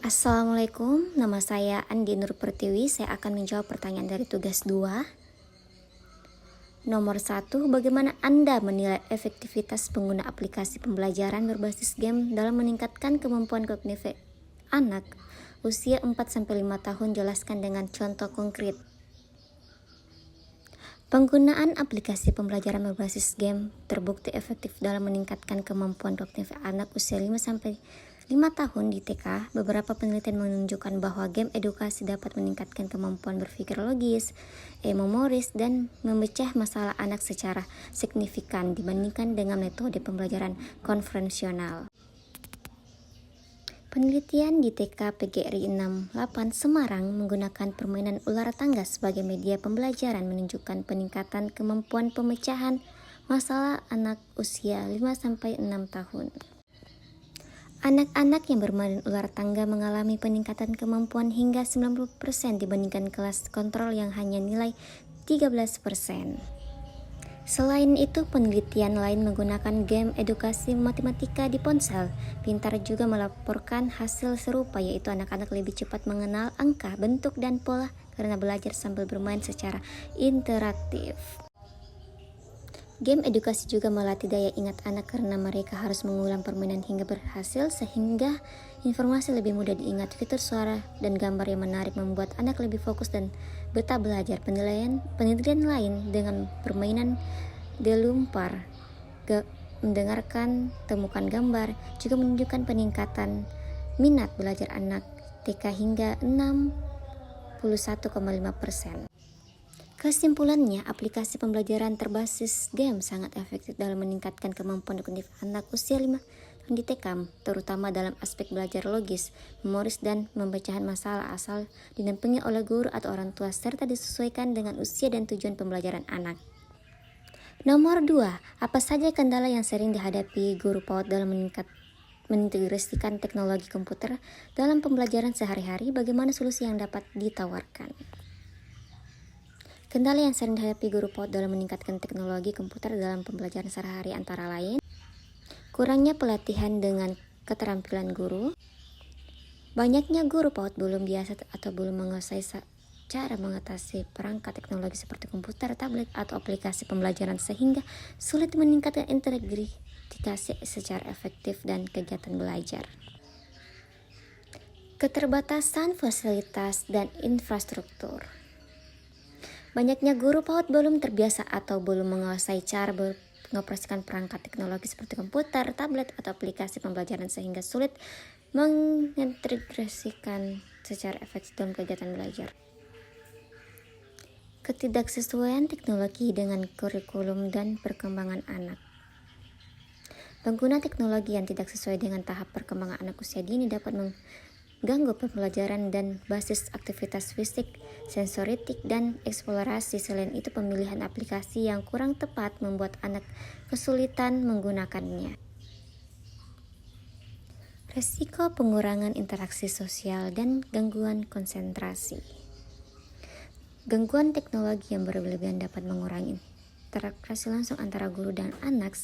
Assalamualaikum, nama saya Andi Nur Pertiwi. Saya akan menjawab pertanyaan dari tugas 2. Nomor 1, bagaimana Anda menilai efektivitas pengguna aplikasi pembelajaran berbasis game dalam meningkatkan kemampuan kognitif anak usia 4-5 tahun? Jelaskan dengan contoh konkret. Penggunaan aplikasi pembelajaran berbasis game terbukti efektif dalam meningkatkan kemampuan kognitif anak usia 5 tahun di TK. Beberapa penelitian menunjukkan bahwa game edukasi dapat meningkatkan kemampuan berpikir logis, memoris, dan memecah masalah anak secara signifikan dibandingkan dengan metode pembelajaran konvensional. Penelitian di TK PGRI 68 Semarang menggunakan permainan ular tangga sebagai media pembelajaran menunjukkan peningkatan kemampuan pemecahan masalah anak usia 5-6 tahun. Anak-anak yang bermain ular tangga mengalami peningkatan kemampuan hingga 90% dibandingkan kelas kontrol yang hanya nilai 13%. Selain itu, penelitian lain menggunakan game edukasi matematika di ponsel pintar juga melaporkan hasil serupa, yaitu anak-anak lebih cepat mengenal angka, bentuk, dan pola karena belajar sambil bermain secara interaktif. Game edukasi juga melatih daya ingat anak karena mereka harus mengulang permainan hingga berhasil, sehingga informasi lebih mudah diingat. Fitur suara dan gambar yang menarik membuat anak lebih fokus dan betah belajar. Penelitian lain dengan permainan delumpar, mendengarkan, temukan gambar juga menunjukkan peningkatan minat belajar anak TK hingga 61,5%. Kesimpulannya, aplikasi pembelajaran berbasis game sangat efektif dalam meningkatkan kemampuan kognitif anak usia 5 tahun di TK, terutama dalam aspek belajar logis, memoris, dan pemecahan masalah asal didampingi oleh guru atau orang tua serta disesuaikan dengan usia dan tujuan pembelajaran anak. Nomor 2, apa saja kendala yang sering dihadapi guru PAUD dalam mengintegrasikan teknologi komputer dalam pembelajaran sehari-hari? Bagaimana solusi yang dapat ditawarkan? Kendala yang sering dihadapi guru PAUD dalam meningkatkan teknologi komputer dalam pembelajaran sehari-hari antara lain kurangnya pelatihan dengan keterampilan guru, banyaknya guru PAUD belum biasa atau belum menguasai cara mengatasi perangkat teknologi seperti komputer, tablet, atau aplikasi pembelajaran sehingga sulit meningkatkan integrasi secara efektif dan kegiatan belajar. Keterbatasan fasilitas dan infrastruktur. Banyaknya guru PAUD belum terbiasa atau belum menguasai cara mengoperasikan perangkat teknologi seperti komputer, tablet, atau aplikasi pembelajaran sehingga sulit mengintegrasikan secara efektif dalam kegiatan belajar. Ketidaksesuaian teknologi dengan kurikulum dan perkembangan anak. Pengguna teknologi yang tidak sesuai dengan tahap perkembangan anak usia dini dapat mengganggu pembelajaran dan basis aktivitas fisik, sensoritik, dan eksplorasi. Selain itu, pemilihan aplikasi yang kurang tepat membuat anak kesulitan menggunakannya. Risiko pengurangan interaksi sosial dan gangguan konsentrasi. Gangguan teknologi yang berlebihan dapat mengurangi interaksi langsung antara guru dan anak,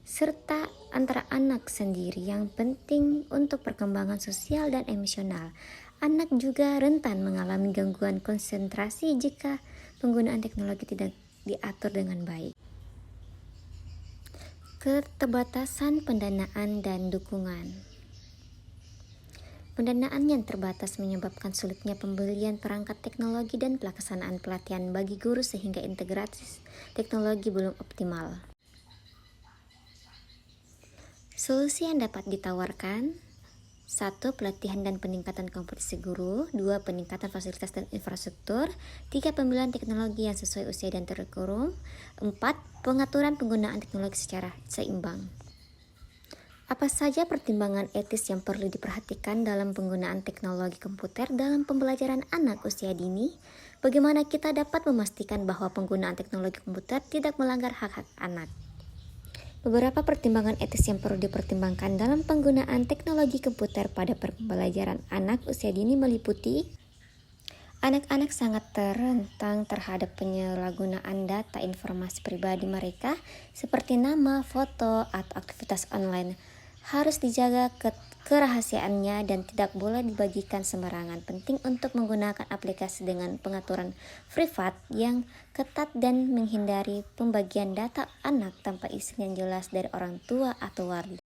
serta antara anak sendiri yang penting untuk perkembangan sosial dan emosional. Anak juga rentan mengalami gangguan konsentrasi jika penggunaan teknologi tidak diatur dengan baik. Keterbatasan pendanaan dan dukungan. Pendanaan yang terbatas menyebabkan sulitnya pembelian perangkat teknologi dan pelaksanaan pelatihan bagi guru sehingga integrasi teknologi belum optimal. Solusi yang dapat ditawarkan: 1. Pelatihan dan peningkatan kompetensi guru. 2. Peningkatan fasilitas dan infrastruktur. 3. Pembelian teknologi yang sesuai usia dan kurikulum. 4. Pengaturan penggunaan teknologi secara seimbang. Apa saja pertimbangan etis yang perlu diperhatikan dalam penggunaan teknologi komputer dalam pembelajaran anak usia dini? Bagaimana kita dapat memastikan bahwa penggunaan teknologi komputer tidak melanggar hak-hak anak? Beberapa pertimbangan etis yang perlu dipertimbangkan dalam penggunaan teknologi komputer pada pembelajaran anak usia dini meliputi: anak-anak sangat rentan terhadap penyalahgunaan data informasi pribadi mereka seperti nama, foto, atau aktivitas online. Harus dijaga kerahasiaannya dan tidak boleh dibagikan sembarangan. Penting untuk menggunakan aplikasi dengan pengaturan privat yang ketat dan menghindari pembagian data anak tanpa izin yang jelas dari orang tua atau warga.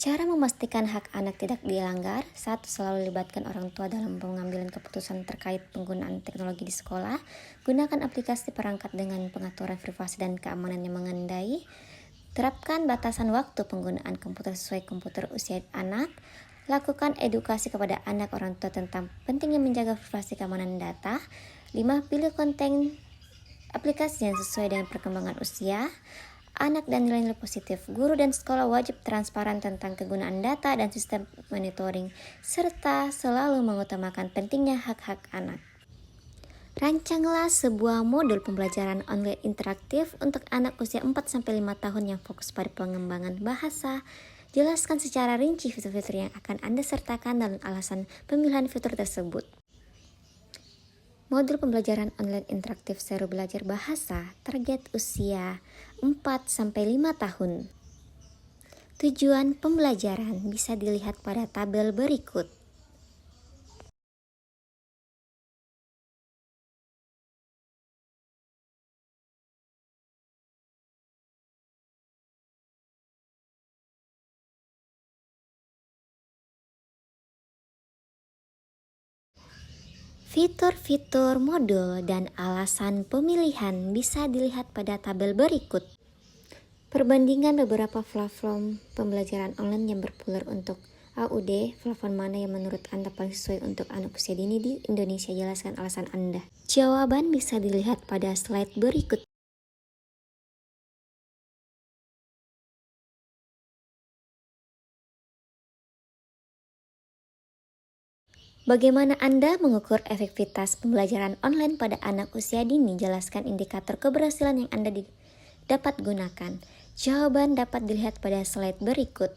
Cara memastikan hak anak tidak dilanggar: satu, selalu libatkan orang tua dalam pengambilan keputusan terkait penggunaan teknologi di sekolah. Gunakan aplikasi perangkat dengan pengaturan privasi dan keamanan yang mengandai. Terapkan batasan waktu penggunaan komputer sesuai komputer usia anak. Lakukan edukasi kepada anak orang tua tentang pentingnya menjaga privasi keamanan data. 5. Pilih konten aplikasi yang sesuai dengan perkembangan usia anak dan nilai-nilai positif. Guru dan sekolah wajib transparan tentang kegunaan data dan sistem monitoring, serta selalu mengutamakan pentingnya hak-hak anak. Rancanglah sebuah modul pembelajaran online interaktif untuk anak usia 4-5 tahun yang fokus pada pengembangan bahasa. Jelaskan secara rinci fitur-fitur yang akan Anda sertakan dan alasan pemilihan fitur tersebut. Modul pembelajaran online interaktif seru belajar bahasa, target usia 4-5 tahun. Tujuan pembelajaran bisa dilihat pada tabel berikut. Fitur-fitur modul dan alasan pemilihan bisa dilihat pada tabel berikut. Perbandingan beberapa platform pembelajaran online yang berpopuler untuk AUD, platform mana yang menurut Anda paling sesuai untuk anak usia dini di Indonesia? Jelaskan alasan Anda. Jawaban bisa dilihat pada slide berikut. Bagaimana Anda mengukur efektivitas pembelajaran online pada anak usia dini? Jelaskan indikator keberhasilan yang Anda dapat gunakan. Jawaban dapat dilihat pada slide berikut.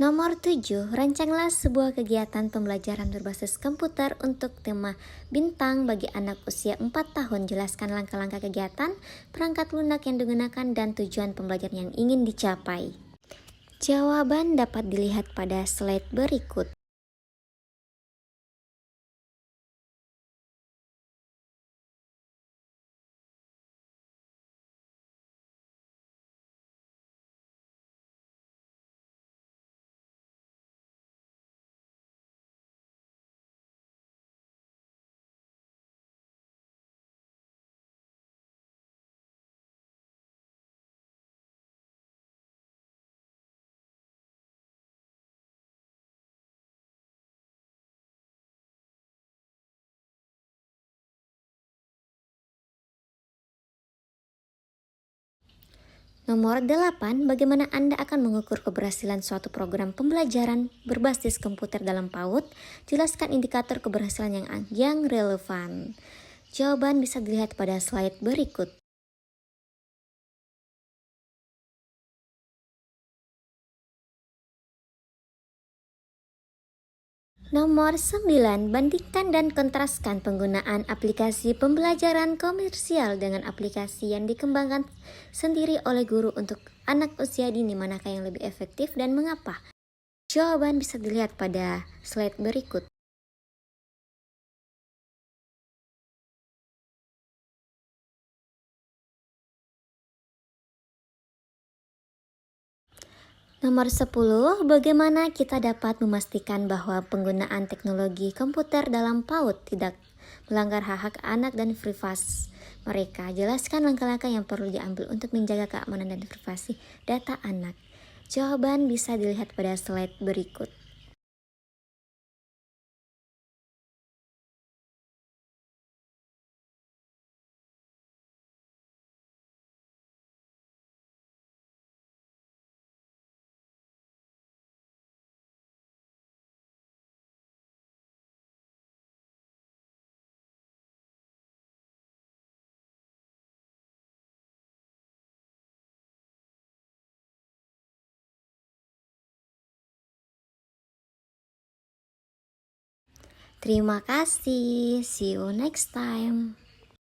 Nomor 7, rancanglah sebuah kegiatan pembelajaran berbasis komputer untuk tema bintang bagi anak usia 4 tahun. Jelaskan langkah-langkah kegiatan, perangkat lunak yang digunakan, dan tujuan pembelajaran yang ingin dicapai. Jawaban dapat dilihat pada slide berikut. Nomor 8, bagaimana Anda akan mengukur keberhasilan suatu program pembelajaran berbasis komputer dalam PAUD? Jelaskan indikator keberhasilan yang relevan. Jawaban bisa dilihat pada slide berikut. Nomor 9, bandingkan dan kontraskan penggunaan aplikasi pembelajaran komersial dengan aplikasi yang dikembangkan sendiri oleh guru untuk anak usia dini. Manakah yang lebih efektif dan mengapa? Jawaban bisa dilihat pada slide berikut. Nomor 10, bagaimana kita dapat memastikan bahwa penggunaan teknologi komputer dalam PAUD tidak melanggar hak-hak anak dan privasi mereka. Jelaskan langkah-langkah yang perlu diambil untuk menjaga keamanan dan privasi data anak. Jawaban bisa dilihat pada slide berikut. Terima kasih. See you next time.